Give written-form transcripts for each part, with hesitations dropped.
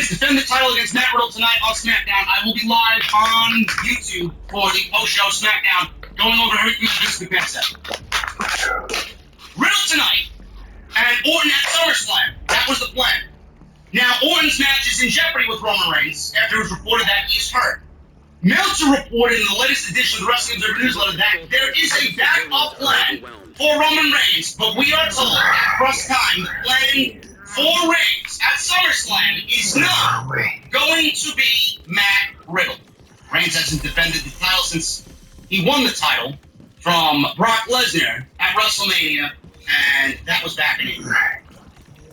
Reigns defend the title against Matt Riddle tonight on SmackDown. I will be live on YouTube for the post-show SmackDown, going over everything that Vince McMahon said. Riddle tonight and Orton at SummerSlam. That was the plan. Now, Orton's match is in jeopardy with Roman Reigns after it was reported that he is hurt. Meltzer reported in the latest edition of the Wrestling Observer newsletter that there is a backup plan for Roman Reigns, but we are told at first time the plan for Reigns at SummerSlam is not going to be Matt Riddle. Reigns hasn't defended the title since he won the title from Brock Lesnar at WrestleMania, and that was back in April.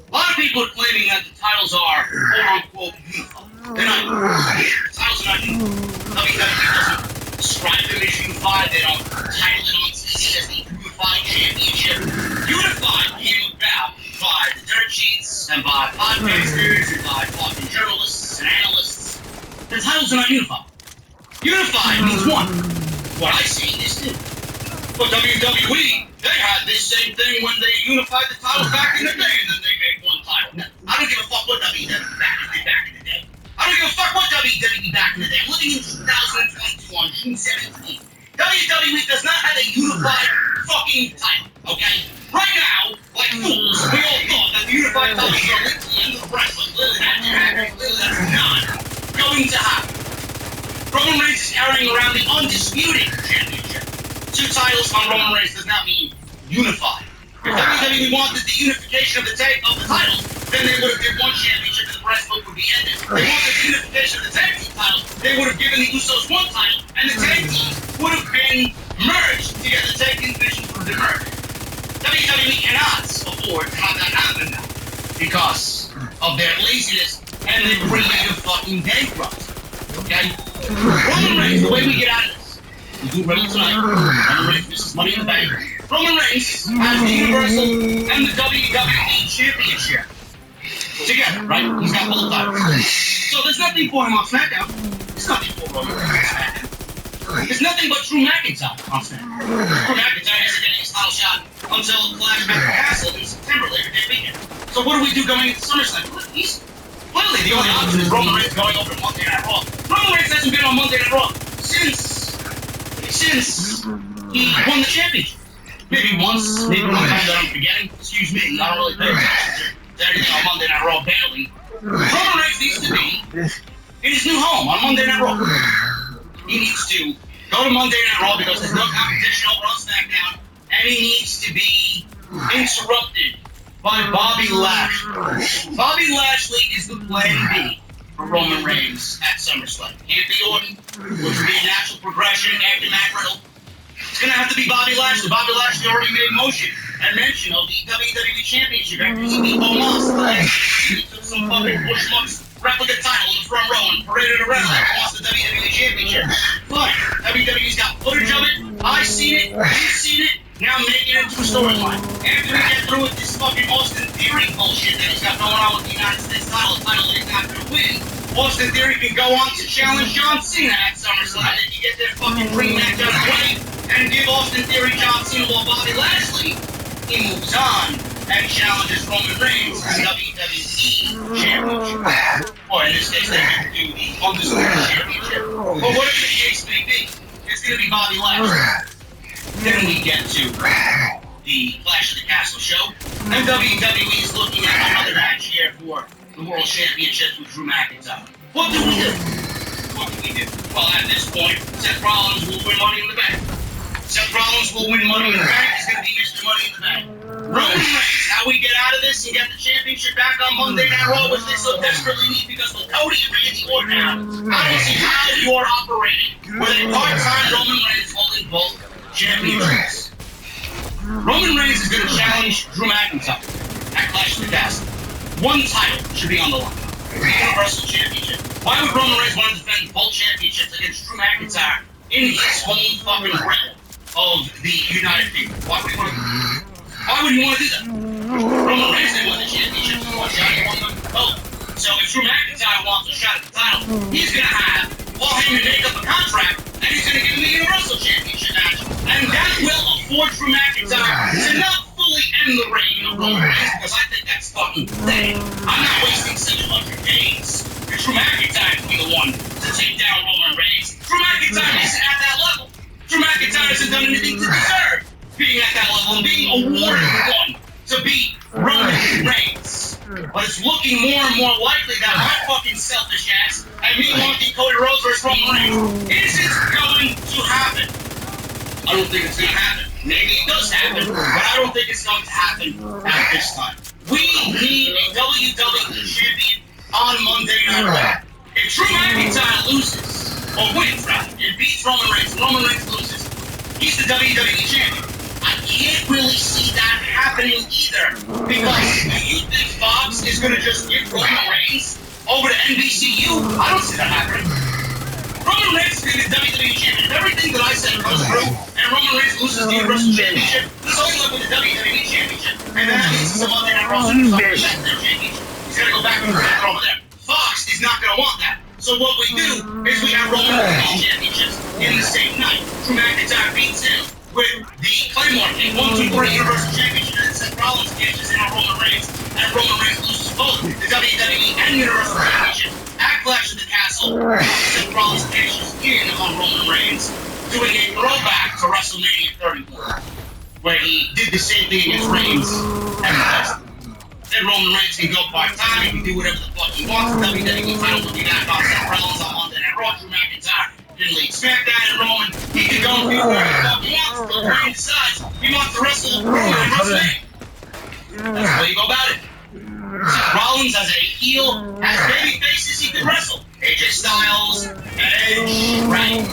A lot of people are claiming that the titles are quote-unquote unified. They're not unified. The titles are not unified. WWE doesn't describe them as unified. They don't title it on TV as the Unified Championship. Unified came about by the dirt sheets and by podcasters and by fucking journalists and analysts. The titles are not unified. Unified means one. What I see is two. But WWE, they had this same thing when they unified the titles back in the day, and then they made one title. Now, I don't give a fuck what WWE did back in the day. I don't give a fuck what WWE back in the day. I'm living in 2022 on June 17th. WWE does not have a unified fucking title, okay? Right now, like fools, we all thought that the unified title was going to the end of wrestling. Clearly that's not going to happen. Roman Reigns is carrying around the undisputed championship. Two titles on Roman Reigns does not mean unified. If WWE wanted the unification of the titles, then they would have given one championship and the rest of it would be ended. If they wanted the unification of the tag team titles, they would have given the Usos one title, and the tag teams would have been merged together. The tag team divisions would have been merged. WWE cannot afford to have that happen now because of their laziness and their creative fucking bankrupt. Okay? Roman Reigns, the way we get out of this, we do Riddle tonight. Roman Reigns, this is Money in the Bank. Roman Reigns has the Universal and the WWE Championship together, right? He's got both titles. So there's nothing for him on SmackDown. There's nothing for Roman Reigns on SmackDown. There's nothing but Drew McIntyre on SmackDown. Drew McIntyre isn't getting his title shot until Clash at the Castle in September, Labor Day weekend. So what do we do going into SummerSlam? He's clearly the only option is Roman Reigns going over to Monday Night Raw. Roman Reigns hasn't been on Monday Night Raw since he won the championship. Maybe once, maybe one time that I'm forgetting. Excuse me, I don't really pay attention to anything on Monday Night Raw daily. Roman Reigns needs to be in his new home on Monday Night Raw. He needs to go to Monday Night Raw because there's no competition over on SmackDown, and he needs to be interrupted by Bobby Lashley. Bobby Lashley is the plan B for Roman Reigns at SummerSlam. Can't be Orton, which would be a natural progression after Matt Riddle. It's going to have to be Bobby Lashley. Bobby Lashley already made motion and mention of the WWE Championship after he beat Omos. He took some fucking Bushmuck's replica title in the front row and paraded around like he lost the WWE Championship. But WWE's got footage of it. I've seen it. You've seen it. Now make it into a storyline. After we get through with this fucking Austin Theory bullshit that he's got going on with the United States title, a title that he's not going to win, Austin Theory can go on to challenge John Cena at SummerSlam. They can get their fucking ring match out of the way and give Austin Theory John Cena while Bobby Lashley, he moves on and challenges Roman Reigns for the WWE Championship. Or in this case, they can do the Undisputed Championship. But whatever the case may be, it's going to be Bobby Lashley. Then we get to the Clash of the Castle show, and WWE is looking at another match here for the World Championship with Drew McIntyre. What do we do? What do we do? Well, at this point, Seth Rollins will win Money in the Bank. Seth Rollins will win Money in the Bank. He's going to be Mr. Money in the Bank. Roman Reigns, how we get out of this and get the championship back on Monday Night Raw, which they so desperately need because with Cody and Randy Orton out, I don't see how you're operating with a part-time Roman Reigns holding both championships. Roman Reigns is going to challenge Drew McIntyre at Clash of the Castle. One title should be on the line. The Universal Championship. Why would Roman Reigns want to defend both championships against Drew McIntyre in his home fucking realm of the United Kingdom? Why would he want to do that? Why would he want to do that? Roman Reigns didn't win the championship in one shot. He won them both. So if Drew McIntyre wants a shot at the title, he's going to have Paul Heyman make up a contract, and he's going to give him the Universal Championship match. And that will afford Drew McIntyre to not fully end the reign of Roman Reigns, because I think that's fucking pathetic. I'm not wasting 700 days one to take down Roman Reigns. Drew McIntyre isn't at that level. Drew McIntyre hasn't done anything to deserve being at that level and being awarded one to beat Roman Reigns. But it's looking more and more likely that my fucking selfish ass and me wanting Cody Rhodes versus Roman Reigns isn't going to happen. I don't think it's going to happen. Maybe it does happen, but I don't think it's going to happen at this time. We need a WWE champion on Monday Night Raw. If Drew McIntyre loses, or wins rather, and beats Roman Reigns, and Roman Reigns loses, he's the WWE champion. I can't really see that happening either. Because do you think Fox is going to just give Roman Reigns over to NBCU? I don't see that happening. Roman Reigns is going to be the WWE champion. If everything that I said comes through, and Roman Reigns loses the Universal Championship, he's only left with the WWE Championship. And then that means he's a Monday Night Raw Superstar for that championship. He's going to go back and forth over there. Fox is not going to want that. So what we do is we have Roman Reigns championships in the same night. Drew McIntyre beats him with the Claymore King 1, 2, 3 Universal Championship, and Seth Rollins catches in on Roman Reigns, and Roman Reigns loses both the WWE and Universal Championship at Clash of the Castle. Seth Rollins catches in on Roman Reigns, doing a throwback to WrestleMania 34, where he did the same thing against Reigns and lost. Then Roman Reigns can go part-time, he can do whatever the fuck he wants. The WWE title will be back on Seth Rollins on Monday Night Raw. Drew McIntyre can lead SmackDown and Roman. He can go and do whatever the fuck he wants until Reigns decides he wants to wrestle Roman in WrestleMania. That's the way you go about it. Seth Rollins as a heel, has baby faces he can wrestle. AJ Styles, Edge, right?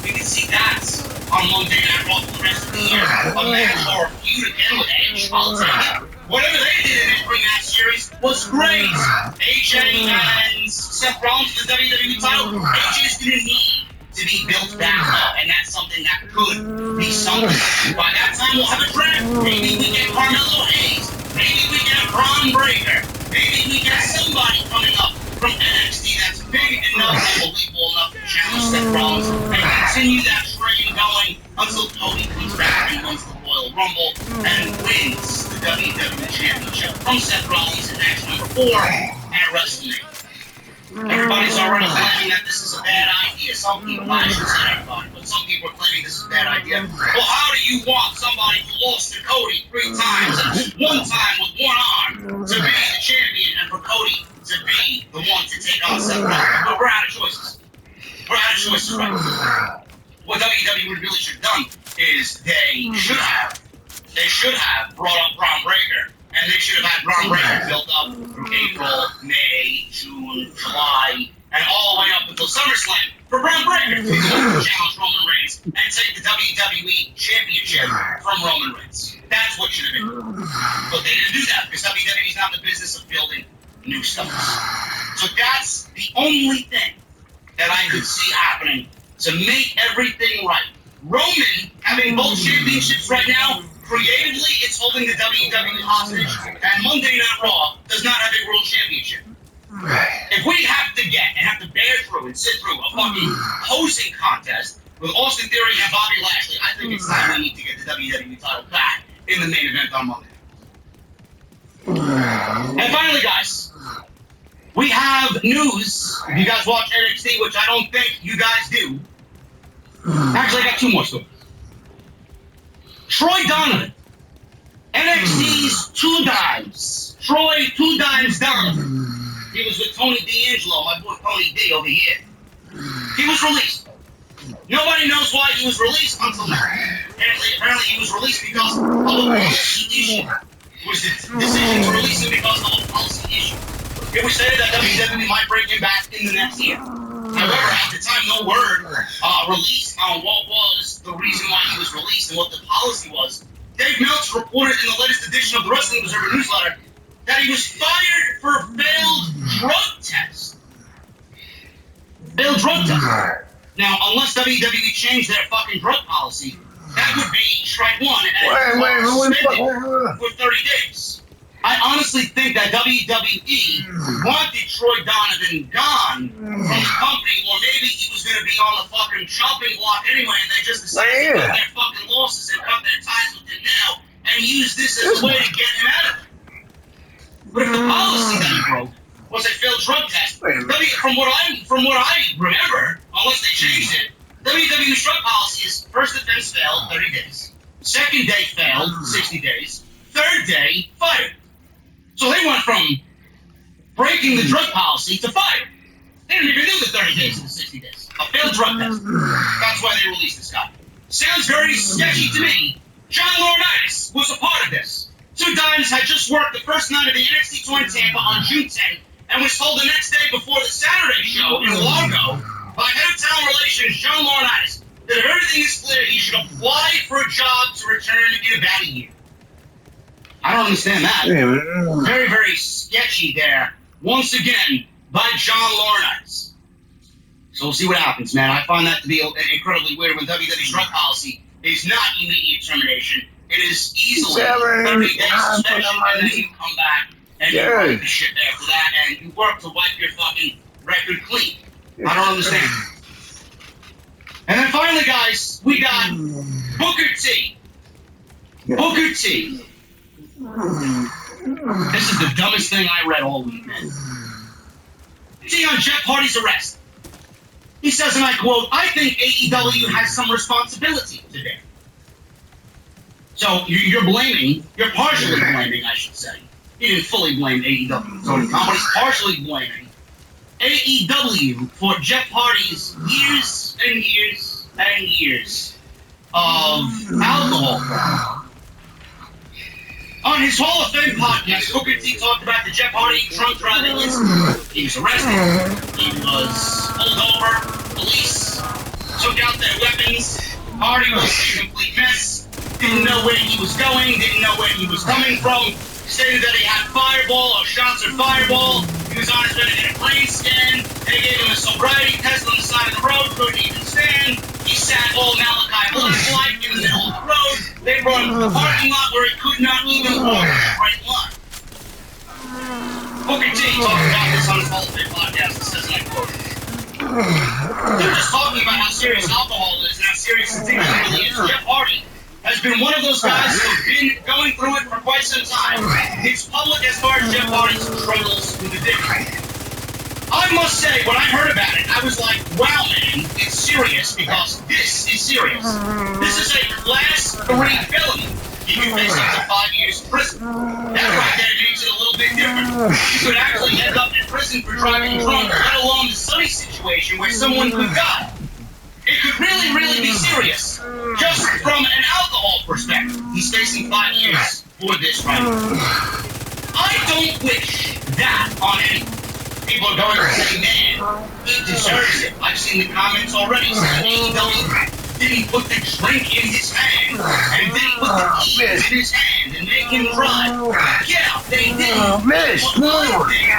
We can see that on Monday Night Raw for the rest of the year. A match or a feud again with Edge, I'll take it. Whatever they did in this ring match series was great. AJ and Seth Rollins for the WWE title. AJ is going to need to be built back up, and that's something that could be something. By that time, we'll have a draft. Maybe we get Carmelo Hayes. Maybe we get Braun Breaker. Maybe we get somebody coming up from NXT that's big enough and believable enough to challenge Seth Rollins and continue that train going until Cody comes back and wins the Royal Rumble and wins the WWE Championship from Seth Rollins in match number 4 at WrestleMania. Everybody's already claiming that this is a bad idea. Some people, I shouldn't say everybody, but some people are claiming this is a bad idea. Well, how do you want somebody who lost to Cody 3 times and 1 time with 1 arm to be the champion and for Cody to be the one to take on Seth Rollins? But we're out of choices. We're out of choices right now. What WWE really should have done is they should have brought up Braun Breaker, and they should have had Braun Breaker built up from April, May, June, July, and all the way up until SummerSlam for Braun Breaker to be the one to challenge Roman Reigns and take the WWE Championship from Roman Reigns. That's what should have been. But they didn't do that because WWE's not in the business of building new stuff. So that's the only thing that I could see happening to make everything right. Roman having both championships right now, creatively, it's holding the WWE hostage, and Monday Night Raw does not have a world championship. If we have to get and have to bear through and sit through a fucking posing contest with Austin Theory and Bobby Lashley, I think it's time we need to get the WWE title back in the main event on Monday. And finally, guys, we have news. If you guys watch NXT, which I don't think you guys do. Actually, I got 2 more stories. Troy Donovan, NXT's 2 Dimes. Troy 2 Dimes Donovan. He was with Tony D'Angelo, my boy Tony D over here. He was released. Nobody knows why he was released until now. Apparently he was released because of a policy issue. It was the decision to release him because of a policy issue. It was said that WWE might bring him back in the next year. However, at the time, no word released on what was the reason why he was released and what the policy was. Dave Meltzer reported in the latest edition of the Wrestling Observer newsletter that he was fired for a failed drug test. Failed drug test. Now, unless WWE changed their fucking drug policy, that would be strike 1 and suspended for 30 days. I honestly think that WWE wanted Troy Donovan gone from the company, or maybe he was going to be on the fucking chopping block anyway, and they just decided to cut their fucking losses and cut their ties with him now and use this as a way to get him out of it. But if the policy that he broke was a failed drug test, WWE from what I remember, unless they changed it, WWE's drug policy is first offense failed, 30 days. Second day failed, 60 days. Third day, fired. So they went from breaking the drug policy to fire. They didn't even do the 30 days and the 60 days. A failed drug test. That's why they released this guy. Sounds very sketchy to me. John Laurinaitis was a part of this. Two Dimes had just worked the first night of the NXT tour in Tampa on June 10th and was told the next day before the Saturday show in Largo by head of talent relations John Laurinaitis that if everything is clear, he should apply for a job to return in about a year. I don't understand that. Very, very sketchy there. Once again, by John Laurinaitis. So we'll see what happens, man. I find that to be incredibly weird when WWE's drug policy is not immediate termination. It is easily 30 days suspension, and then you come back and you work the shit after that, and you work to wipe your fucking record clean. I don't understand. And then finally, guys, we got Booker T. Booker T. This is the dumbest thing I read all week, man. See on Jeff Hardy's arrest. He says, and I quote, I think AEW has some responsibility today. So you're partially blaming, I should say. He didn't fully blame AEW, but he's partially blaming AEW for Jeff Hardy's years and years and years of alcohol problem. On his Hall of Fame podcast, Booker T talked about the Jeff Hardy drunk driving incident. He was arrested. He was pulled over. Police took out their weapons. Hardy was a complete mess. Didn't know where he was going. Didn't know where he was coming from. Stated that he had Fireball or shots of Fireball. He was on his way to get a brain scan. They gave him a sobriety test on the side of the road. Couldn't even stand. He sat all Malachi Black-like in the middle of the road. They brought him to the parking lot where he could not even walk a straight line. Booker T talked about this on his Hall of Fame podcast. It says, and I quote, they're just talking about how serious alcohol is and how serious the thing really is. Jeff Hardy has been one of those guys who've been going through it for quite some time. It's public as far as Jeff Hardy's struggles with addiction. I must say, when I heard about it, I was like, wow, man, it's serious, because this is serious. This is a Class 3 felony. You can face up to 5 years in prison. That right there makes it a little bit different. You could actually end up in prison for driving drunk, let alone the Sunny situation where someone could die. It could really, really be serious. Just from an alcohol perspective, he's facing 5 years for this right now. I don't wish that on anyone. People are going to say, man, he deserves it. I've seen the comments already saying AEW didn't put the drink in his hand and didn't put the keys in his hand and make him drive. Yeah, they did. But I think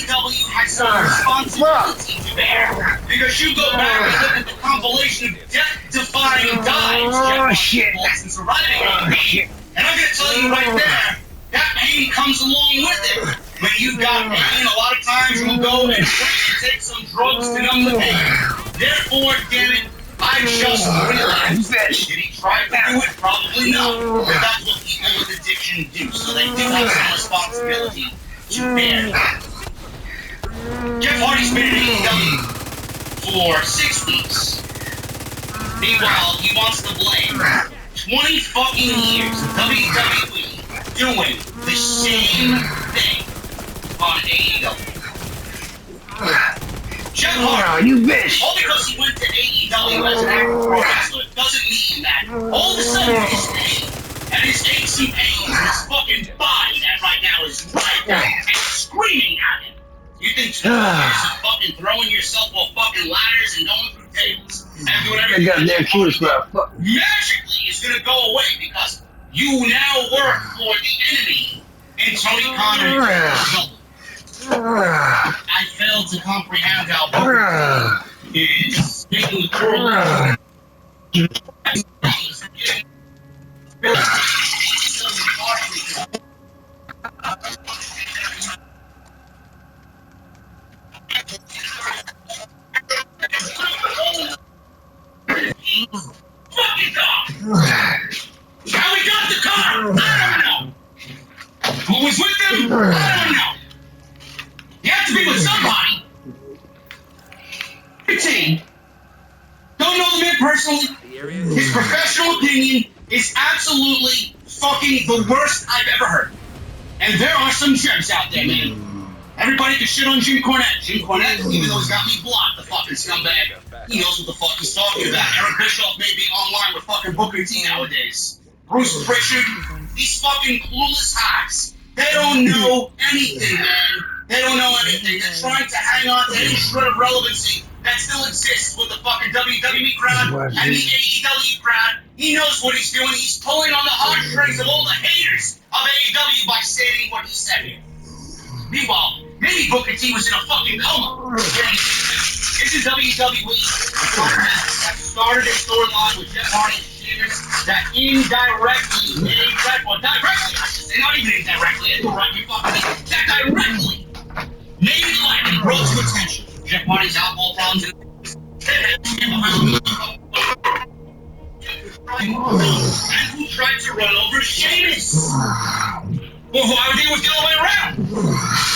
AEW has some responsibility to bear. Because you go back and look at the compilation of death-defying dives Jeff Hardy since arriving on the scene. And I'm going to tell you right there, that pain comes along with it. When you've got pain, a lot of times you'll go and take some drugs to numb the pain. Therefore, damn it, I just realized, did he try to do it? Probably no. But that's what people with addiction do. So they do have some responsibility to bear. Jeff Hardy's been in AEW for 6 weeks. Meanwhile, he wants to blame 20 fucking years of WWE doing the same thing on AEW. Jeff Hardy, you bitch. All because he went to AEW as an active pro wrestler doesn't mean that all of a sudden his pain and his aches and pains and his fucking body that right now is right there and screaming at him. You think 2 years of fucking throwing yourself off fucking ladders and going through tables and doing everything magically is going to go away because you now work for the enemy in Tony Khan and Joe. I failed to comprehend how Booker is making the world. How he got the car? I don't know. Who was with him? I don't know. You have to be with somebody. T, don't know the man personally. His professional opinion is absolutely fucking the worst I've ever heard. And there are some gems out there, man. Everybody can shit on Jim Cornette. Jim Cornette, even though he's got me blocked, the fucking scumbag, he knows what the fuck he's talking about. Eric Bischoff may be online with fucking Booker T nowadays. Bruce Pritchard, these fucking clueless hacks. They don't know anything, man. They don't know anything. They're trying to hang on to any shred of relevancy that still exists with the fucking WWE crowd and the AEW crowd. He knows what he's doing. He's pulling on the heartstrings of all the haters of AEW by saying what he said here. Meanwhile, maybe Booker T was in a fucking coma. It's a WWE that started a storyline with Jeff Hardy and Sheamus that indirectly made Jeff, or directly, I should say, not even indirectly, that directly made light and brought to attention Jeff Hardy's alcohol problems and who tried to run over Sheamus. Well, I think it was the other way around.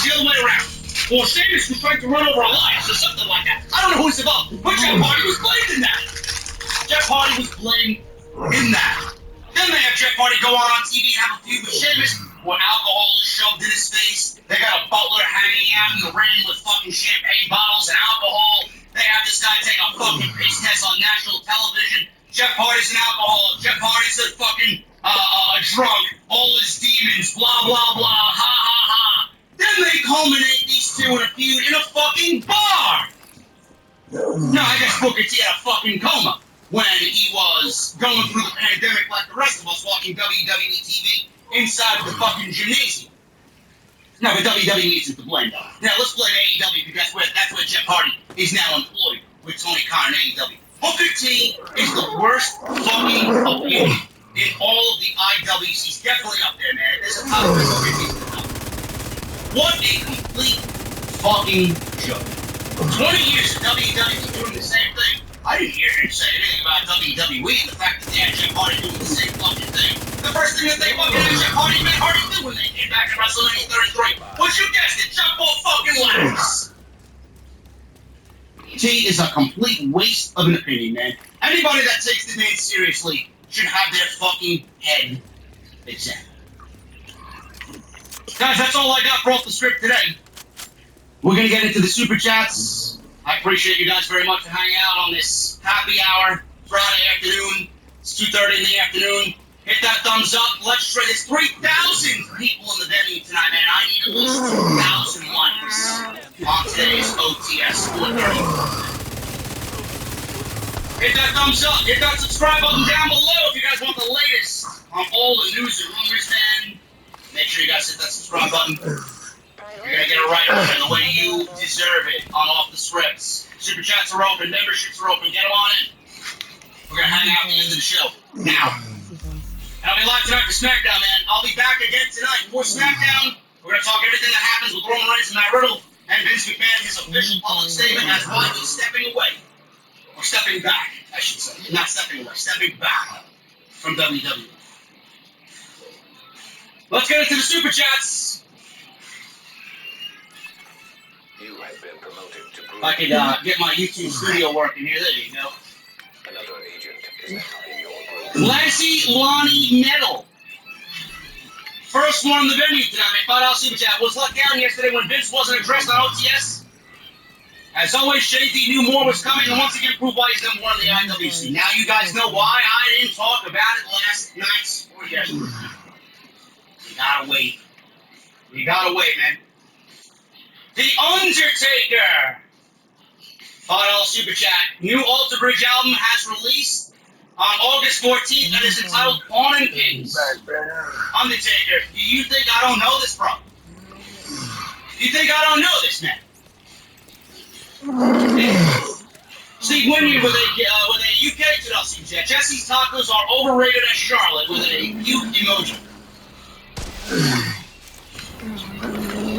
The other way around. Or Sheamus was trying to run over Elias or something like that. I don't know who it's about, but Jeff Hardy was blamed in that. Jeff Hardy was blamed in that. Then they have Jeff Hardy go on TV and have a feud with Sheamus where alcohol is shoved in his face. They got a butler hanging out in the ring with fucking champagne bottles and alcohol. They have this guy take a fucking piss test on national television. Jeff Hardy's an alcoholic. Jeff Hardy's a fucking drunk. All his demons. Blah, blah, blah. Ha, ha, ha. Then they culminate these two in a feud in a fucking bar. No, I guess Booker T had a fucking coma when he was going through the pandemic like the rest of us watching WWE TV inside of the fucking gymnasium. No, but WWE isn't to blame, though. Now, let's blame AEW because that's where Jeff Hardy is now employed with Tony Khan and AEW. Booker T is the worst fucking opinion in all of the IWs. He's definitely up there, man. There's a top of Booker T. What a complete fucking joke. 20 years of WWE doing the same thing. I didn't hear him say anything about WWE and the fact that they had Jeff Hardy doing the same fucking thing. The first thing that they fucking had Jeff Hardy and Matt Hardy do when they came back in WrestleMania 33 was, you guessed it, jump off fucking ladders. T is a complete waste of an opinion, man. Anybody that takes the man seriously should have their fucking head examined. Guys, that's all I got for Off the Script today. We're going to get into the Super Chats. I appreciate you guys very much for hanging out on this happy hour, Friday afternoon. It's 2:30 in the afternoon. Hit that thumbs up. Let's try this. 3,000 people in the venue tonight, man. I need at least 2,000 likes on today's OTS split. Hit that thumbs up. Hit that subscribe button down below if you guys want the latest on all the news and rumors, man. Make sure you guys hit that subscribe button. You're going to get it right away the way you deserve it on Off the Scripts. Super Chats are open. Memberships are open. Get them on in. We're going to hang out at the end of the show. Now. And I'll be live tonight for SmackDown, man. I'll be back again tonight for SmackDown. We're going to talk everything that happens with Roman Reigns and Matt Riddle and Vince McMahon, his official public statement as why he's stepping away. Or stepping back, I should say. Not stepping away, stepping back from WWE. Let's get into the Super Chats. You have been promoted to if I could get my YouTube studio working here, there you go. Another agent is now in your group. Clancy Lonnie Metal. First one in the venue tonight. $5 Super Chat. Was let down yesterday when Vince wasn't addressed on OTS. As always, JD knew more was coming and once again proved why he's number one in the IWC. Now you guys know why I didn't talk about it last night or yesterday. You gotta wait. You gotta wait, man. The Undertaker. $5 Super Chat. New Alter Bridge album has released on August 14th and is entitled Pawn and Kings. Undertaker, do you think I don't know this, bro? You think I don't know this, man? Steve Wyndham with a UK $2 Super Chat. Jesse's tacos are overrated as Charlotte with a cute emoji.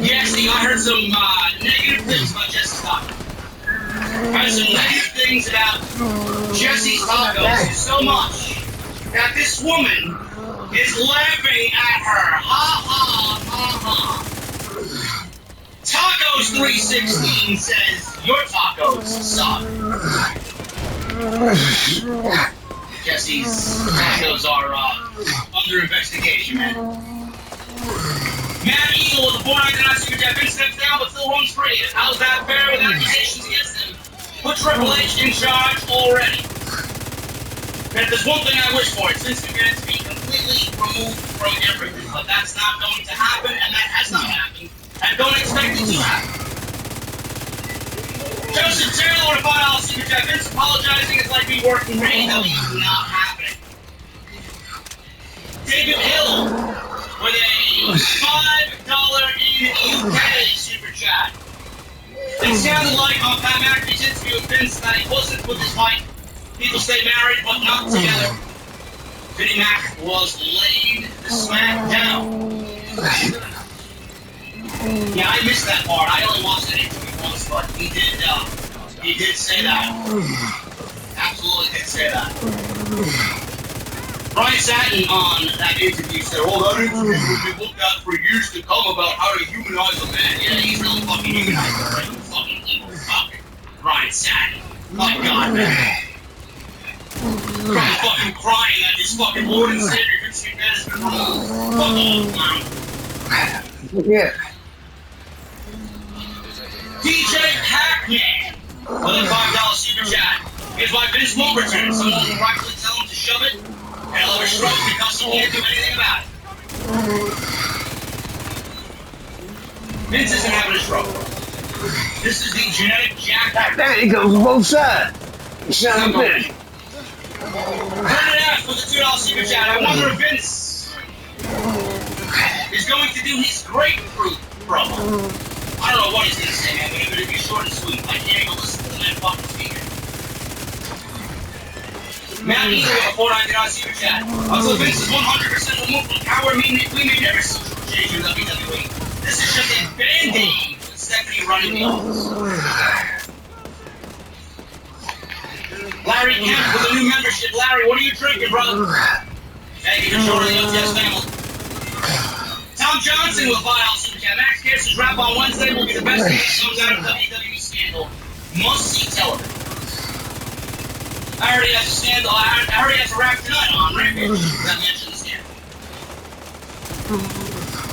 Yeah, Steve, I heard some negative things about Jesse's tacos. I heard some negative things about Jesse's tacos so much that this woman is laughing at her. Ha ha ha ha. Tacos316 says your tacos suck. Jesse's tacos are under investigation, man. Matt Eagle with a 499 super chat. Vince steps down but still runs free. How's that fair with accusations against him? Put Triple H in charge already. And if there's one thing I wish for, it's Vince McMahon to be completely removed from everything. But that's not going to happen, and that has not happened. And don't expect it to happen. Joseph Taylor with a $5 super chat. Vince apologizing is like me working for AEW. Not happening. David Hill with a $5 in UK super chat. It sounded like on Pat McAfee's interview with Vince that he wasn't with his wife. People stay married but not together. Vinnie Mac was laid the smack down. Yeah, I missed that part. I only watched that interview once, but he did say that. Absolutely did say that. Brian Satin on that interview said, "Oh, that interview will be looked at for years to come about how to humanize a man." Yeah, he's really fucking humanized, right? You fucking evil fuck. Brian Satin. My God, man. I'm fucking crying that this fucking Lord and Savior Vince McMahon has been removed. Fuck off, clown. Yeah. DJ Pac-Man with a $5 super chat. Here's why Vince won't return. Someone will rightfully tell him to shove it, and he'll have a stroke because he can't do anything about it. Vince isn't having a stroke. This is the genetic jackpot. There he goes, both sides. Son of a bitch. Brendan F with a $2 super chat. I wonder if Vince is going to do his grapefruit promo. I don't know what he's going to say, man, but it's going to be short and sweet. I can't go listen to that fucking speaker. Matt Eagle with a $4.99 super chat. Until Vince is 100% removed from power, we may never see Triple H in WWE. This is just a band-aid with Stephanie running the office. Larry Kemp with a new membership. Larry, what are you drinking, brother? Thank you for joining the OTS family. Tom Johnson with a $5 super chat. Max Caster's rap on Wednesday will be the best thing that comes out of WWE scandal. Must-see television. I already have a scandal. I already have a rap tonight on Rampage. That mentioned the scandal.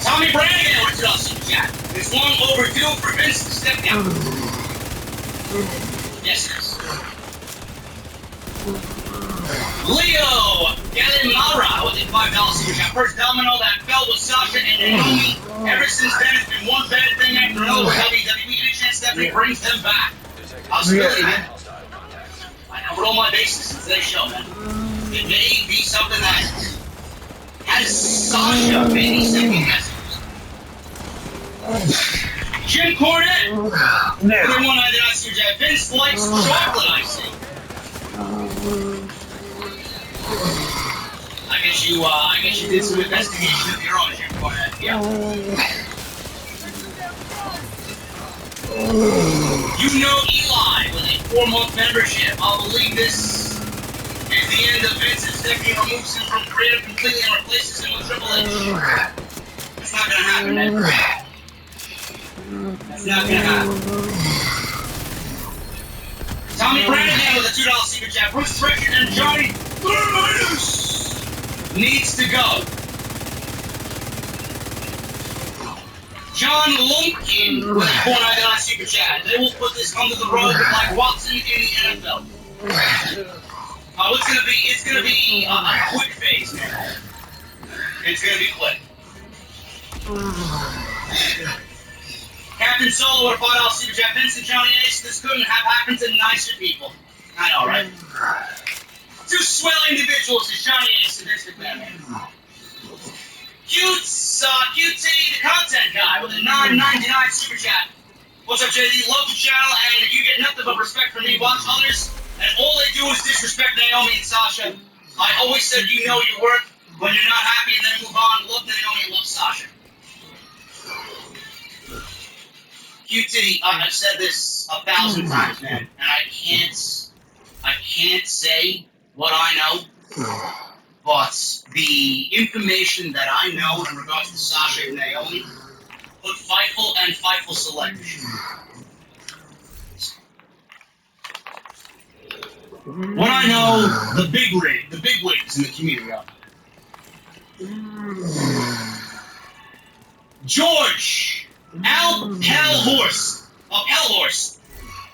Tommy Brannigan with a $2 super chat. It's long overdue for Vince to step down. Yes, it is. Leo Gallimara with a $5 super chat. First domino that fell with Sasha and Naomi. Ever since then, it's been one bad thing after another with WWE. Any chance Stephanie brings them back? Possibility, man. I covered all my bases since today's show, man. It may be something that has Sasha maybe sending messages. Jim Cornette with a $1.99 super chat. Vince likes chocolate icing. I guess you did some investigation of your own, Jim Cornette. Yeah. You know Eli with a 4-month membership. I'll believe this is the end of Vince if Stephanie removes him from creative completely and replaces him with Triple H. That's not gonna happen, man. That's not gonna happen. Tommy Brannigan with a $2 super chat. Bruce Pritchard and Johnny needs to go. John Lumpkin with a $4.99 super chat. They will put this under the rug like Watson in the NFL. It's gonna be a quick phase, man. It's gonna be quick. Captain Solo with a $5 super chat. Vince and Johnny Ace, this couldn't have happened to nicer people. I know, right? Two swell individuals is Johnny Ace and Vince McMahon. QT, the content guy, with a $9.99 super chat. What's up, JD? Love the channel, and you get nothing but respect from me. Watch others, and all they do is disrespect Naomi and Sasha. I always said you know your worth. When you're not happy, and then move on. Love Naomi and love Sasha. QT, I've said this 1,000 times, man, and I can't say what I know. But the information that I know in regards to Sasha and Naomi, put Fightful and Fightful Select. What I know, the big wigs in the community are. George Hellhorse of Hellhorse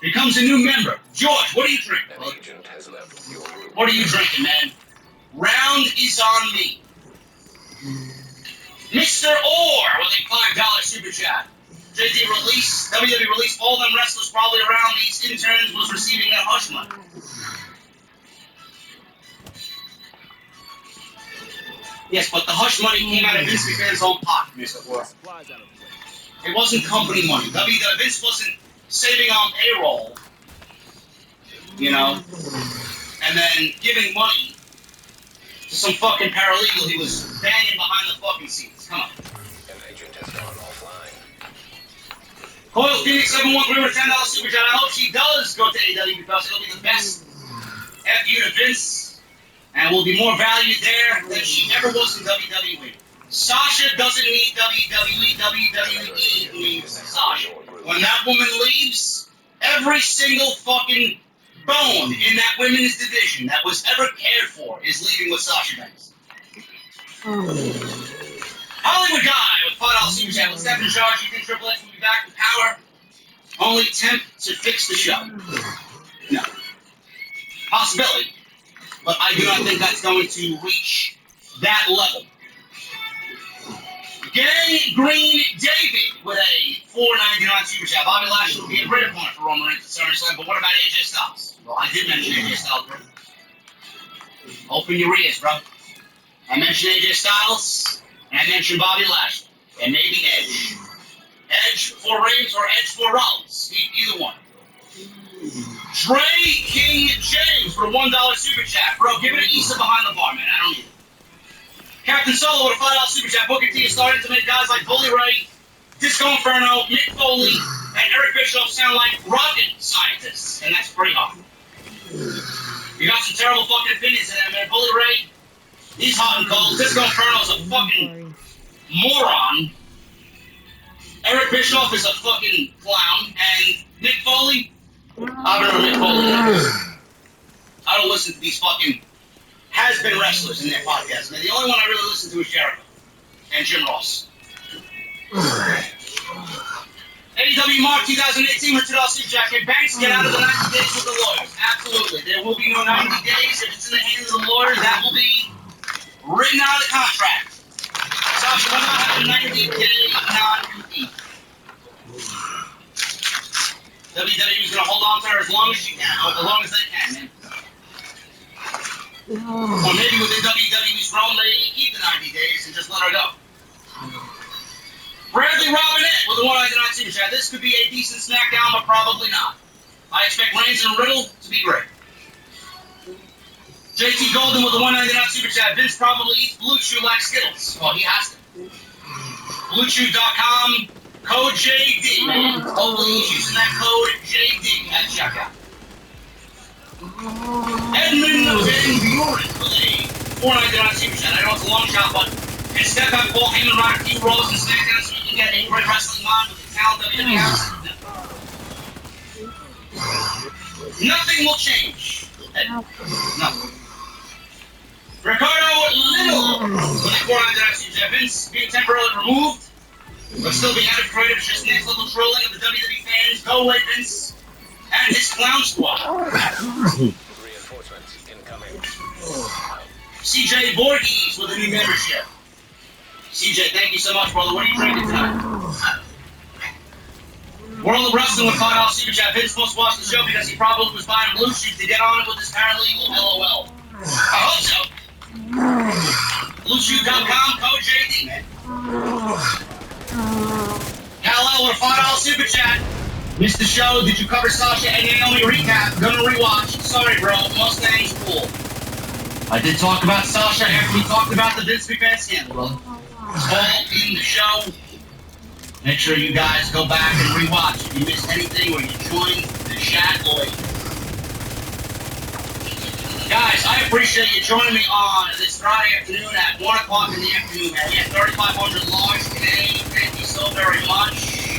becomes a new member. George, what are you drinking? An agent has left your room. What are you drinking, man? Round is on me. Mr. Orr with a $5 super chat. WWE released all them wrestlers probably around these interns was receiving their hush money. Yes, but the hush money came out of Vince McMahon's own pocket, Mr. Orr. It wasn't company money. Vince wasn't saving on payroll, you know, and then giving money to some fucking paralegal he was banging behind the fucking scenes. Come on. An agent has gone offline. Coil Phoenix 713 with $10 super chat. I hope she does go to AEW because it'll be the best FU to Vince and will be more valued there than she ever was in WWE. Sasha doesn't need WWE. WWE needs Sasha. When that woman leaves, every single fucking bone in that women's division that was ever cared for is leaving with Sasha Banks. Hollywood Guy with $5 super chat. With Steph in charge, you think Triple H will be back in power? Only temp to fix the show. No. Possibility. But I do not think that's going to reach that level. Gang Green David with a $4.99 super chat. Bobby Lashley will be a great opponent for Roman Reigns at SummerSlam, but what about AJ Styles? Well, I did mention AJ Styles, bro. Open your ears, bro. I mentioned AJ Styles, and I mentioned Bobby Lashley, and maybe Edge. Edge for Reigns or Edge for Rollins. Either one. Dre King James for a $1 super chat. Bro, give it an Issa behind the bar, man. I don't need it. Captain Solo with a $5 super chat. Booker T is starting to make guys like Bully Ray, Disco Inferno, Mick Foley, and Eric Bischoff sound like rocket scientists, and that's pretty hard. You got some terrible fucking opinions in there, man. Bully Ray, he's hot and cold. Disco Inferno's a fucking moron. Eric Bischoff is a fucking clown, and Mick Foley, I don't know Mick Foley. I don't listen to these fucking has-been wrestlers in their podcast, man. The only one I really listen to is Jericho and Jim Ross. AEW Mark 2018 with $2 super chat. Can Banks get out of the 90 days with the lawyers? Absolutely. There will be no 90 days. If it's in the hands of the lawyers, that will be written out of the contract. Sasha will not have a 90-day non-compete. WWE is going to hold on to her as long as she can, as long as they can, man. Or maybe within WWE's realm, they keep the 90 days and just let her go. Bradley Robinette with a $1.99 super chat. This could be a decent SmackDown, but probably not. I expect Reigns and Riddle to be great. JT Golden with a $1.99 super chat. Vince probably eats Blue Chew like Skittles. Well, he has to. BlueChew.com, code JD. Hopefully he's using that code JD at checkout. Edmund Van Buren with a $4.99 super chat. I know it's a long shot, but and step back Paul Heyman right a few roles and SmackDown so we can get a great wrestling mind with the talent WWE has. Nothing will change. Nothing. Ricardo Little with a $4.99 super chat. Vince being temporarily removed, but still be added credit for just next level trolling of the WWE fans. Go away, Vince. And his clown squad. Reinforcements incoming. CJ Voorhees with a new membership. CJ, thank you so much, brother. What are you drinking tonight? World of Wrestling with $5 super chat. Vince must watch the show because he probably was buying blue shoes to get on it with his paralegal. LOL. I hope so. BlueChew.com, code JD, man. Hello with a $5 super chat. Missed the show. Did you cover Sasha and Naomi recap? Gonna rewatch. Sorry, bro. Mustang's cool. I did talk about Sasha after we talked about the Vince McMahon scandal, brother. It's all in the show. Make sure you guys go back and rewatch. If you missed anything or you joined the chat, boy. Guys, I appreciate you joining me on this Friday afternoon at 1 o'clock in the afternoon, man. We had 3,500 logs today. Thank you so so very much.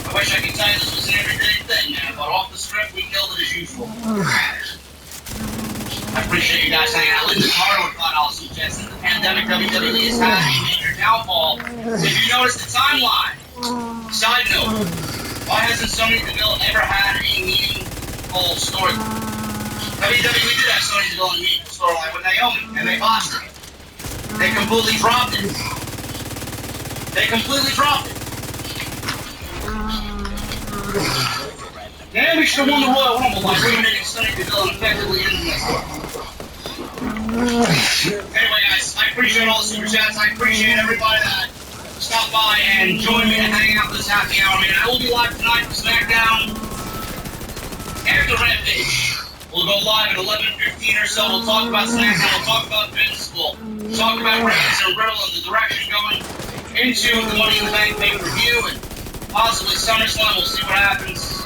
I wish I could tell you this was an everyday thing, man, but off the script, we killed it as usual. I appreciate you guys hanging out. Linda Carter with $5 Super Chats. The pandemic, WWE has had a major downfall. If you notice the timeline, side note, why hasn't Sonya Deville ever had a meaningful story? WWE did have Sonya Deville in a meaningful storyline with Naomi, and they botched it. They completely dropped it. Damn, we should have won the Royal Rumble by eliminating Sonya Deville and effectively ending this one. Anyway, guys, I appreciate all the super chats. I appreciate everybody that stopped by and joined me and hang out this happy hour, man. I will be live tonight for SmackDown after Rampage. We'll go live at 11:15 or so. We'll talk about SmackDown. We'll talk about Invincible. We'll talk about Reigns and Riddle and the direction going into the Money in the Bank pay-per-view and possibly SummerSlam. We'll see what happens.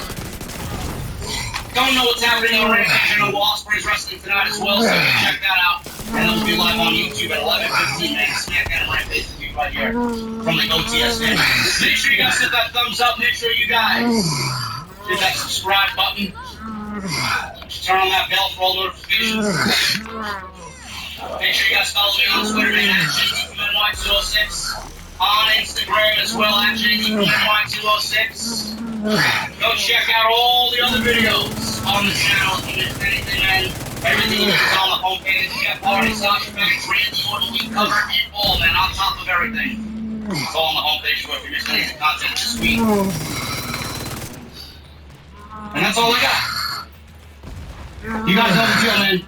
Don't know what's happening on Rampage. I know Ospreay's wrestling tonight as well, so you can check that out. And then we'll be live on YouTube at 11:15 a.m. SmackDown and Rampage with you right here from the OTS family. Make sure you guys hit that thumbs up. Make sure you guys hit that subscribe button. Turn on that bell for all notifications. Make sure you guys follow me on Twitter at JDQNY206. On Instagram as well at JDQNY206. Go check out all the other videos on the channel if you missed anything, man. Everything is on the homepage. Jeff Hardy, Sasha Banks, Randy Orton, we cover it all, man, on top of everything. It's all on the homepage for if you missed any of the content this week. And that's all I got. You guys know the deal, man.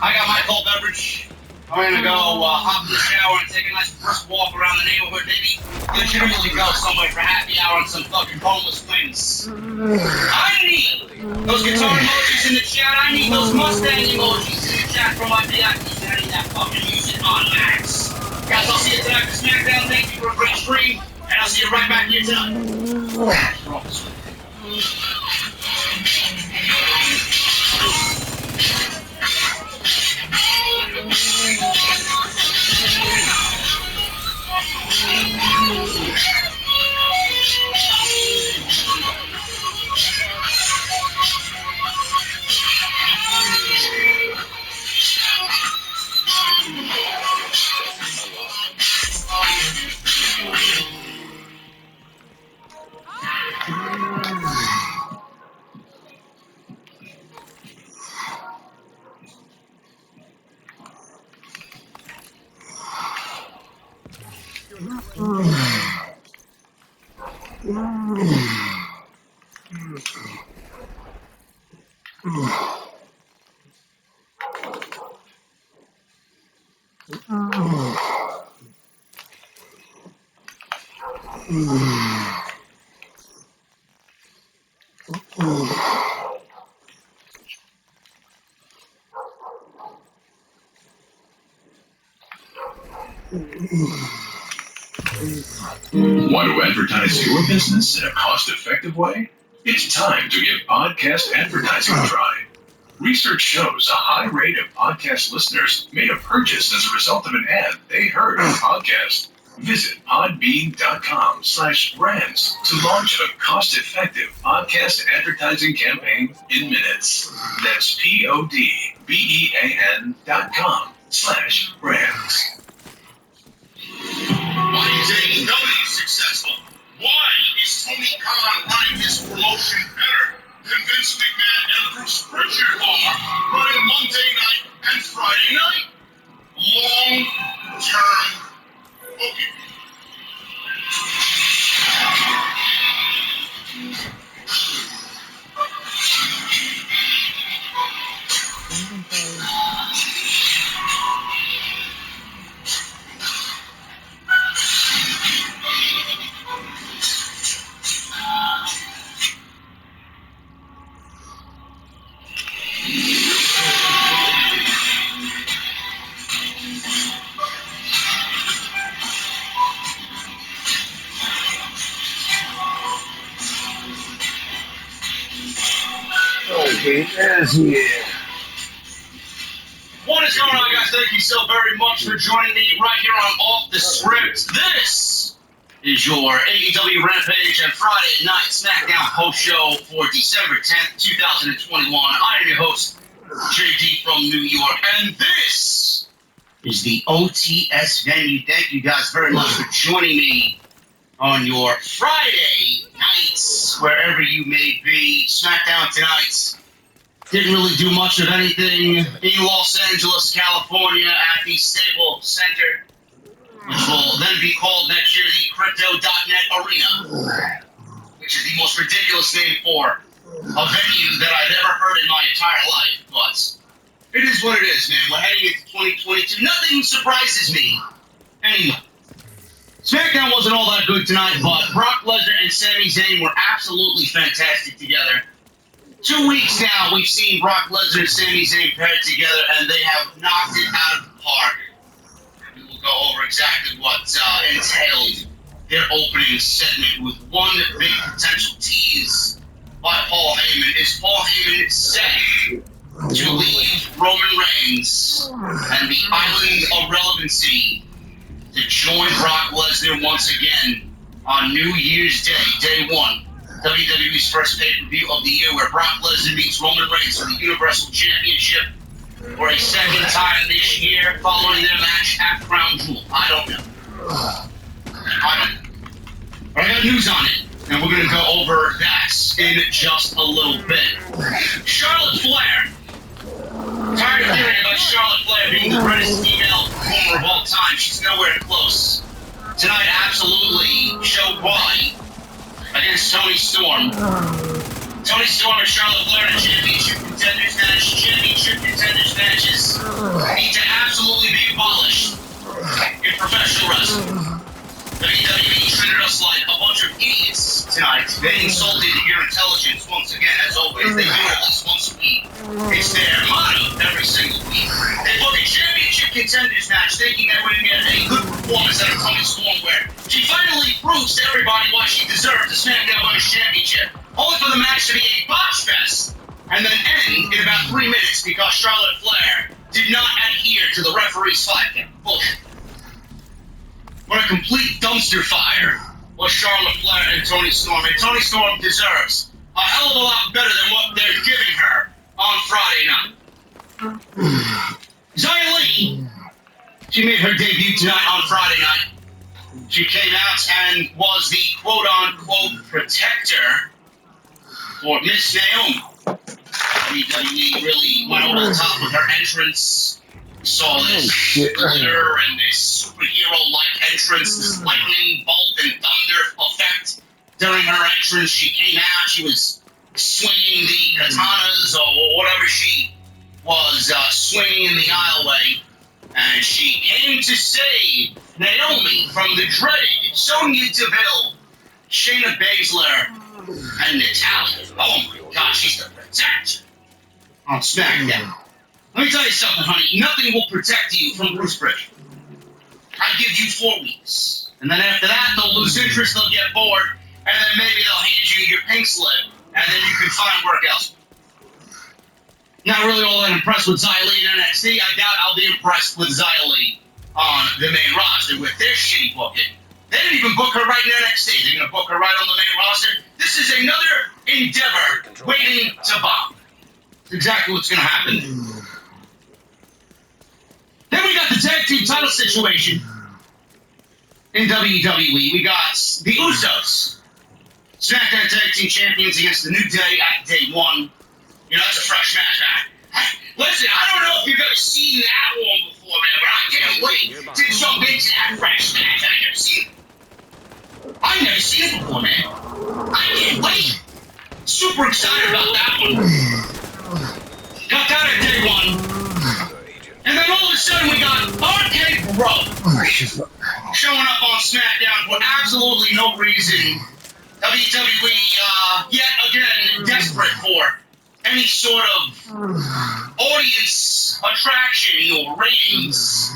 I got my cold beverage. I'm gonna go hop in the shower and take a nice brisk walk around the neighborhood. Maybe legitimately go somewhere for happy hour and some fucking homeless things. I need those guitar emojis in the chat. I need those Mustang emojis in the chat for my VIPs. And I need that fucking music on max. Guys, I'll see you tonight for SmackDown. Thank you for a great stream. And I'll see you right back here tonight. Want to advertise your business in a cost-effective way? It's time to give podcast advertising a try. Research shows a high rate of podcast listeners made a purchase as a result of an ad they heard on a podcast. Visit podbean.com/brands to launch a cost-effective podcast advertising campaign in minutes. That's podbean.com/brands. Why is AEW successful? Why is Tony Khan running this promotion better than Vince McMahon and Bruce Pritchard are running Monday night and Friday night? Long-term booking. Yes, yeah. What is going on, guys? Thank you so very much for joining me right here on Off the Script. This is your AEW Rampage and Friday Night SmackDown post show for December 10th, 2021. I am your host, JD from New York, and this is the OTS venue. Thank you guys very much for joining me on your Friday nights, wherever you may be. SmackDown tonight didn't really do much of anything in Los Angeles, California at the Staples Center, which will then be called next year the Crypto.net Arena, which is the most ridiculous name for a venue that I've ever heard in my entire life. But it is what it is, man. We're heading into 2022. Nothing surprises me anymore. SmackDown wasn't all that good tonight, but Brock Lesnar and Sami Zayn were absolutely fantastic together. 2 weeks now, we've seen Brock Lesnar and Sami Zayn paired together, and they have knocked it out of the park. We will go over exactly what entailed their opening segment with one big potential tease by Paul Heyman. Is Paul Heyman set to leave Roman Reigns and the Island of Relevancy to join Brock Lesnar once again on New Year's Day, day one, WWE's first pay-per-view of the year, where Brock Lesnar meets Roman Reigns for the Universal Championship for a second time this year, following their match at Crown Jewel? I don't know. But I got news on it, and we're going to go over that in just a little bit. Charlotte Flair. Tired of hearing about Charlotte Flair being the greatest female performer of all time. She's nowhere close. Tonight absolutely showed why against Toni Storm. Toni Storm and Charlotte Flair in a championship contenders match. Championship contenders matches need to absolutely be abolished in professional wrestling. WWE treated us like a bunch of idiots tonight. They insulted your intelligence once again, as always. They do it at least once a week. It's their motto every single week. They book a championship contenders match thinking that we're going to get a good performance out of Toni Storm, where she finally proves to everybody why she deserves the SmackDown Women's Championship, only for the match to be a botch fest and then end in about 3 minutes because Charlotte Flair did not adhere to the referee's 5 count. Bullshit. What a complete dumpster fire was Charlotte Flair and Toni Storm. And Toni Storm deserves a hell of a lot better than what they're giving her on Friday night. Xia Li, she made her debut tonight on Friday night. She came out and was the quote-unquote protector for Miss Naomi. WWE really went over the top with her entrance. Saw this glitter and this superhero-like entrance, this lightning bolt and thunder effect during her entrance. She came out, she was swinging the katanas or whatever she was swinging in the aisleway, and she came to save Naomi from the dreaded Sonya Deville, Shayna Baszler, and Natalya. Oh my God, she's the protector on SmackDown. Let me tell you something, honey. Nothing will protect you from Bruce Prichard. I give you 4 weeks. And then after that, they'll lose interest, they'll get bored, and then maybe they'll hand you your pink slip, and then you can find work elsewhere. Not really all that impressed with Xia Li in NXT. I doubt I'll be impressed with Xia Li on the main roster with their shitty booking. They didn't even book her right in NXT. They're going to book her right on the main roster. This is another endeavor waiting to bomb. That's exactly what's going to happen. Then we got the tag team title situation in WWE. We got the Usos, SmackDown Tag Team Champions against the New Day at day one. You know, that's a fresh match, man. Listen, I don't know if you've ever seen that one before, man, but I can't wait to jump into that fresh match. I've never seen it before, man. I can't wait. Super excited about that one. Got that at day one. And then all of a sudden we got RK Bro showing up on SmackDown for absolutely no reason. WWE, yet again, desperate for any sort of audience attraction or ratings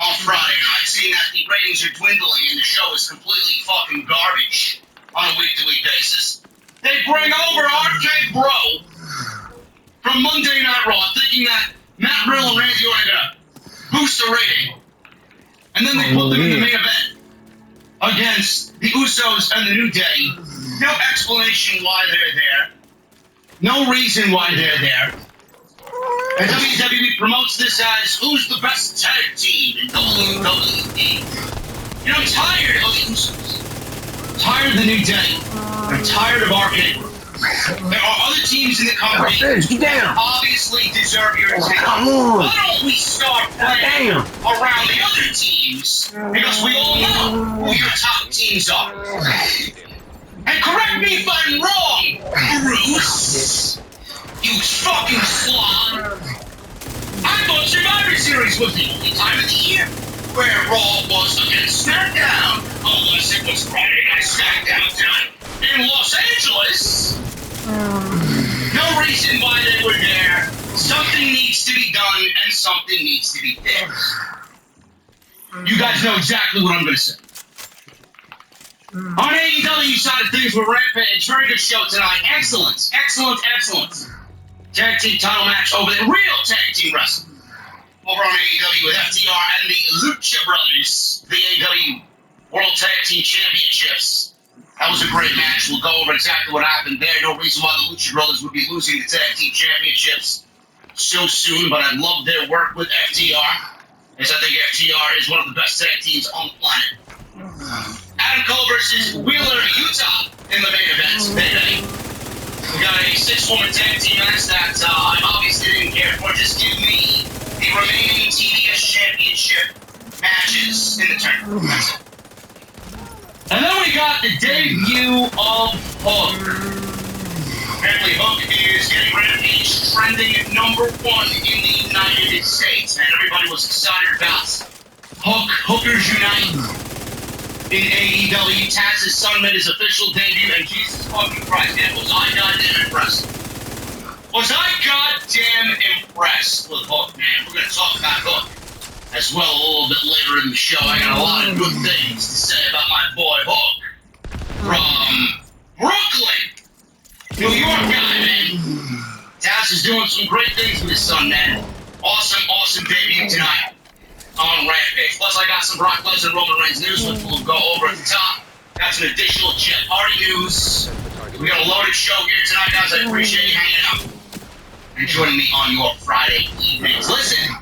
on Friday night, seeing that the ratings are dwindling and the show is completely fucking garbage on a week-to-week basis. They bring over RK Bro from Monday Night Raw, thinking that Matt Riddle and Randy Orton are going to boost the rating. And then they put them in the main event. against the Usos and the New Day. No explanation why they're there. No reason why they're there. And WWE promotes this as who's the best tag team in WWE. You know, I'm tired of the Usos. I'm tired of the New Day. I'm tired of our neighbor. There are other teams in the company that obviously deserve your attention. Why don't we start playing around the other teams? Because we all know who your top teams are. And correct me if I'm wrong, Bruce. You fucking slob. I thought Survivor Series was the only time of the year where Raw was against SmackDown. Unless it was Friday Night SmackDown tonight in Los Angeles. No reason why they were there. Something needs to be done and something needs to be fixed. You guys know exactly what I'm going to say. On AEW side of things with Rampage, very good show tonight. Excellent. Tag team title match over there. Real tag team wrestling. Over on AEW with FTR and the Lucha Brothers. The AEW World Tag Team Championships. That was a great match. We'll go over exactly what happened there. No reason why the Lucha Brothers would be losing the Tag Team Championships so soon, but I love their work with FTR, as I think FTR is one of the best tag teams on the planet. Adam Cole versus Wheeler Utah in the main event, baby. We got a 6-woman tag team match that I obviously didn't care for. Just give me the remaining TBS Championship matches in the tournament. That's it. And then we got the debut of Hook. Apparently Hook is getting Rampage trending at number 1 in the United States. And everybody was excited about Hookers Unite in AEW. Taz's son made his official debut, and Jesus fucking Christ, man, was I goddamn impressed. Was I goddamn impressed with Hook, man? We're going to talk about Hook as well a little bit later in the show. I got a lot of good things to say about my boy Hook from Brooklyn, New York guy, man. Taz is doing some great things with his son, man. Awesome debut tonight on Rampage. Plus, I got some Brock Lesnar and Roman Reigns news, which we'll go over at the top. Got some additional Jeff Hardy news. We got a loaded show here tonight, guys. I appreciate you hanging out and joining me on your Friday evenings. Listen.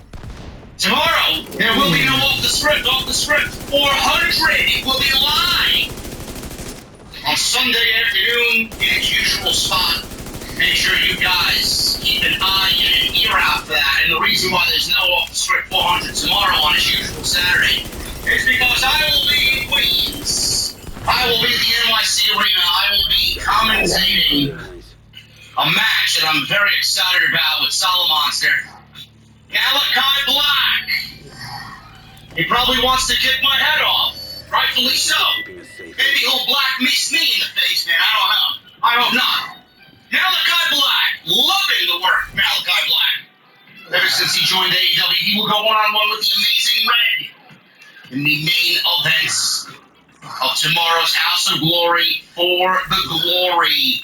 Tomorrow, there will be no Off the Script. 400 will be live on Sunday afternoon in its usual spot. Make sure you guys keep an eye and an ear out for that. And the reason why there's no Off the Script 400 tomorrow on its usual Saturday is because I will be in Queens. I will be at the NYC Arena. I will be commentating a match that I'm very excited about with Solid Monster. Malachi Black. He probably wants to kick my head off. Rightfully so. Maybe he'll black me in the face, man. I don't know. Malachi Black. Loving the work, Malachi Black. Ever since he joined AEW, he will go one-on-one with the Amazing Red in the main events of tomorrow's House of Glory for the Glory.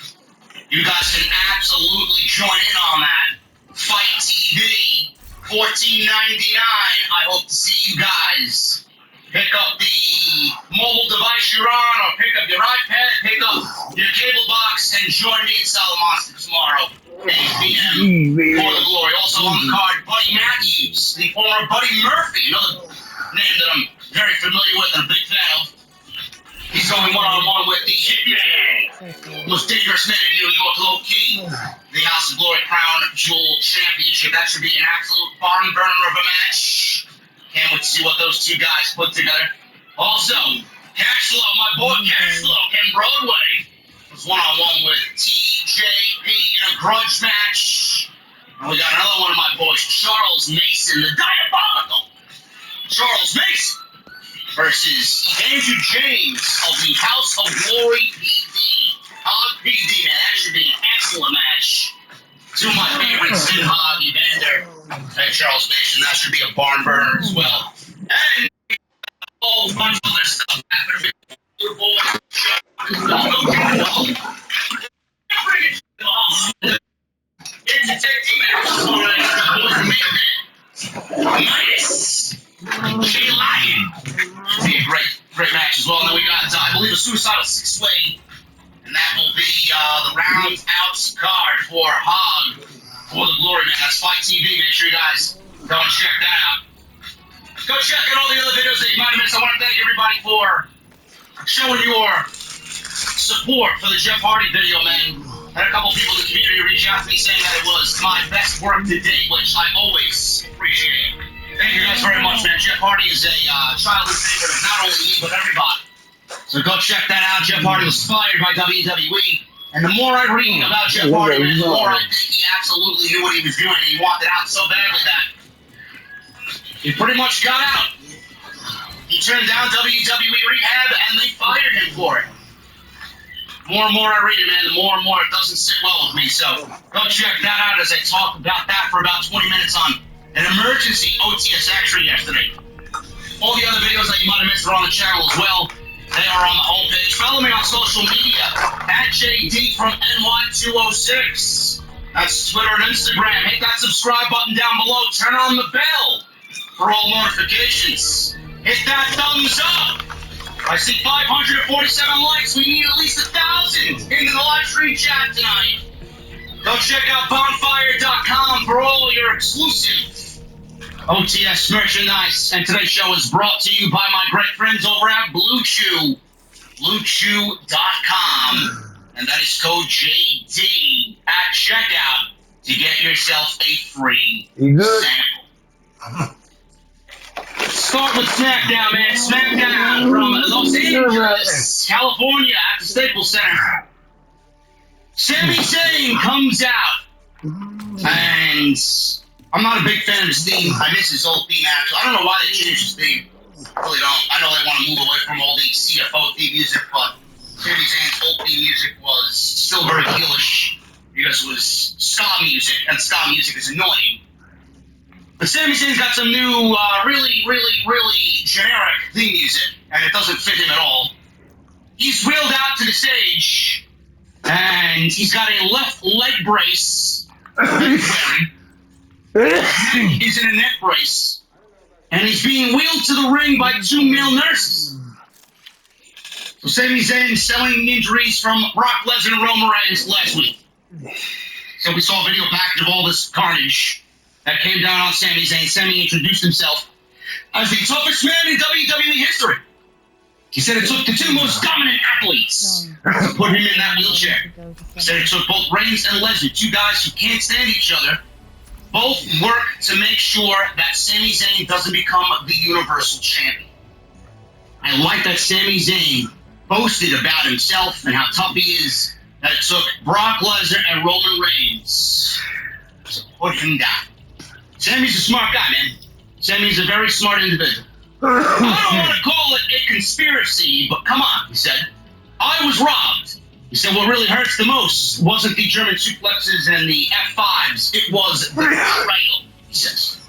You guys can absolutely join in on that. Fight TV. $14.99. I hope to see you guys. Pick up the mobile device you're on, or pick up your iPad, pick up your cable box, and join me in Salamonster tomorrow, 8 p.m. for the Glory. Also on the card, Buddy Matthews, the former Buddy Murphy, another name that I'm very familiar with and a big fan of. He's going one-on-one with the Hitman, most dangerous man in New York, low-key. The House of Glory Crown Jewel Championship. That should be an absolute barn burner of a match. Can't wait to see what those two guys put together. Also, Cashflow, my boy Cashflow, Ken Broadway, was one-on-one with TJP in a grudge match. And we got another one of my boys, Charles Mason, the Diabolical Charles Mason, versus Andrew James of the House of Glory PD. Hog PD, man, that should be an excellent match. Two of my favorites, Sid Hog, Evander, and Charles Mason. That should be a barn burner as well. And a whole bunch of other stuff. It's a tag team match. Minus Jay Lion. It'll be a great match as well. And then we suicidal six-way, and that will be the round out card for Hog for the Glory, man. That's Fight TV. Make sure you guys go and check that out. Go check out all the other videos that you might have missed. I want to thank everybody for showing your support for the Jeff Hardy video, man. Had a couple people in the community reach out to me saying that it was my best work to date, which I always appreciate. Thank you guys very much, man. Jeff Hardy is a childhood favorite of not only me, but everybody. So go check that out. Jeff Hardy was fired by WWE. And the more I read about Jeff Hardy, man, the more I think he absolutely knew what he was doing. And he wanted out so badly that he pretty much got out. He turned down WWE rehab, and they fired him for it. More and more I read it, man, the more and more it doesn't sit well with me. So go check that out as I talk about that for about 20 minutes on an emergency OTS Extra yesterday. All the other videos that you might have missed are on the channel as well. They are on the homepage. Follow me on social media at JD from NY206. That's Twitter and Instagram. Hit that subscribe button down below. Turn on the bell for all notifications. Hit that thumbs up. I see 547 likes. We need at least 1,000 into the live stream chat tonight. Go check out bonfire.com for all your exclusive OTS merchandise. And today's show is brought to you by my great friends over at Blue Chew. BlueChew.com. And that is code JD at checkout to get yourself a free sample. Start with SmackDown, man. SmackDown from Los Angeles, California, at the Staples Center. Sami Zayn comes out, and I'm not a big fan of his theme. I miss his old theme, actually. I don't know why they changed his theme. I really don't. I know they want to move away from all the CFO theme music, but Sami Zayn's old theme music was still very heelish because it was ska music, and ska music is annoying. But Sami Zayn's got some new, really generic theme music, and it doesn't fit him at all. He's wheeled out to the stage, and he's got a left leg brace that he's wearing. He's in a neck brace, and he's being wheeled to the ring by two male nurses. So Sami Zayn selling injuries from Brock Lesnar and Roman Reigns last week. So we saw a video package of all this carnage that came down on Sami Zayn. Sami introduced himself as the toughest man in WWE history. He said it took the two most dominant athletes to put him in that wheelchair. He said it took both Reigns and Lesnar, two guys who can't stand each other, both work to make sure that Sami Zayn doesn't become the Universal Champion. I like that Sami Zayn boasted about himself and how tough he is, that it took Brock Lesnar and Roman Reigns to put him down. Sami's a smart guy, man. Sami's a very smart individual. I don't want to call it a conspiracy, but come on, he said. I was robbed. He said what really hurts the most wasn't the German suplexes and the F5s. It was the betrayal, he says.